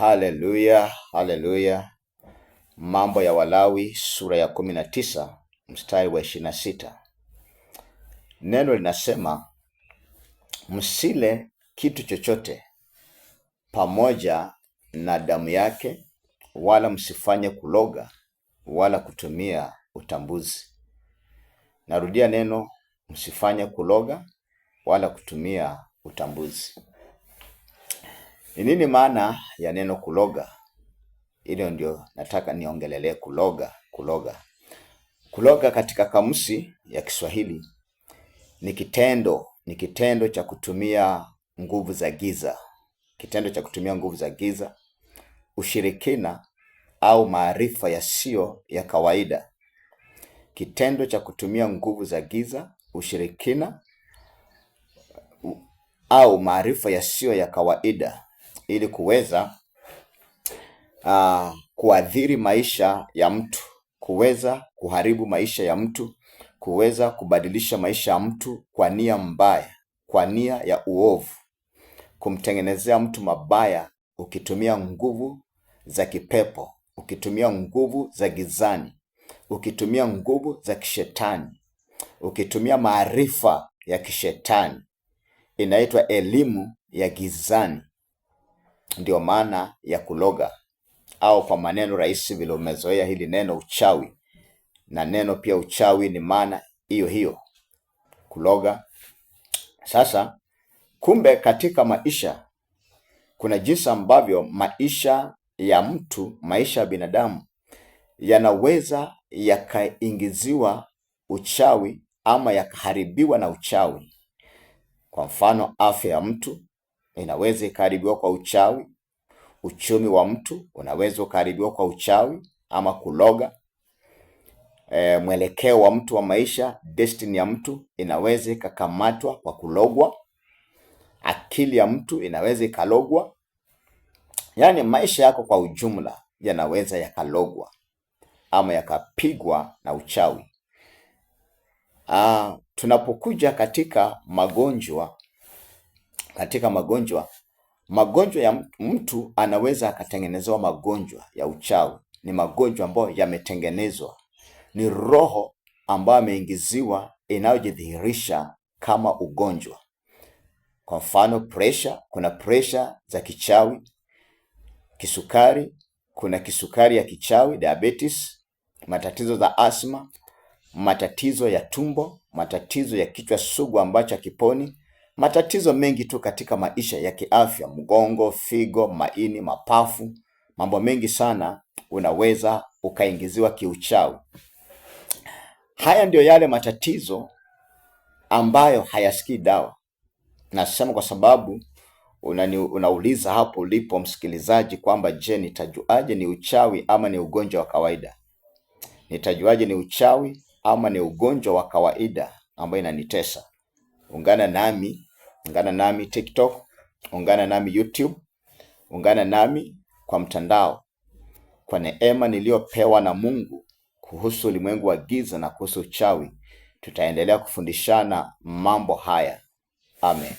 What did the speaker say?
Haleluya, haleluya. Mambo ya Walawi sura ya 19 mstari wa 26. Neno linasema, msile kitu chochote pamoja na damu yake, wala msifanye kuloga wala kutumia utambuzi. Narudia neno, msifanye kuloga wala kutumia utambuzi. Ni nini maana ya neno kuloga? Hilo ndio nataka niongelelee. Kuloga katika kamusi ya Kiswahili ni kitendo cha kutumia nguvu za giza. Kitendo cha kutumia nguvu za giza, ushirikina au maarifa yasiyo ya kawaida. Kitendo cha kutumia nguvu za giza, ushirikina au maarifa yasiyo ya kawaida ili kuweza kuadhiri maisha ya mtu, kuweza kuharibu maisha ya mtu, kuweza kubadilisha maisha ya mtu kwa nia mbaya, kwa nia ya uovu, kumtengenezea mtu mabaya ukitumia nguvu za kipepo, ukitumia nguvu za gizani, ukitumia nguvu za kishetani, ukitumia maarifa ya kishetani. Inaitwa elimu ya gizani. Ndio maana ya kuloga, au kwa maneno rahisi vile umezoea hili neno uchawi. Na neno pia uchawi ni maana hiyo kuloga. Sasa kumbe katika maisha kuna jinsi ambavyo maisha ya mtu, maisha ya binadamu yanaweza yakaingiziwa uchawi ama yakaharibiwa na uchawi. Kwa mfano, afya ya mtu inaweza ikaharibiwa kwa uchawi. Uchumi wa mtu unaweza ukaharibiwa kwa uchawi ama kuloga. Mwelekeo wa mtu wa maisha, destiny ya mtu inaweza ikakamatwa kwa kulogwa. Akili ya mtu inaweza ikalogwa. Yaani maisha yako kwa ujumla yanaweza yakalogwa ama yakapigwa na uchawi. Tunapokuja katika magonjwa, magonjwa ya mtu anaweza akatengenezewa magonjwa ya uchawi. Ni magonjwa ambayo yametengenezwa, ni roho ambayo ameingiziwa inayojidhihirisha kama ugonjwa. Kwa mfano pressure, kuna pressure za kichawi. Kisukari, kuna kisukari ya kichawi, diabetes. Matatizo za asma, matatizo ya tumbo, matatizo ya kichwa sugu ambacho hakiponi. Matatizo mengi tu katika maisha ya kiafya, mgongo, figo, maini, mapafu. Mambo mengi sana unaweza ukaingiziwa kiuchawi. Haya ndio yale matatizo ambayo hayasikii dawa. Nasema kwa sababu unauliza hapo ulipo msikilizaji kwamba je, nitajuaje ni uchawi ama ni ugonjwa wa kawaida? Nitajuaje ni uchawi ama ni ugonjwa wa kawaida ambayo inanitesa? Ungana nami TikTok, ungana nami YouTube, ungana nami kwa mtandao. Kwa neema niliyopewa na Mungu kuhusu ulimwengu wa giza na kuhusu uchawi, tutaendelea kufundishana mambo haya. Amen.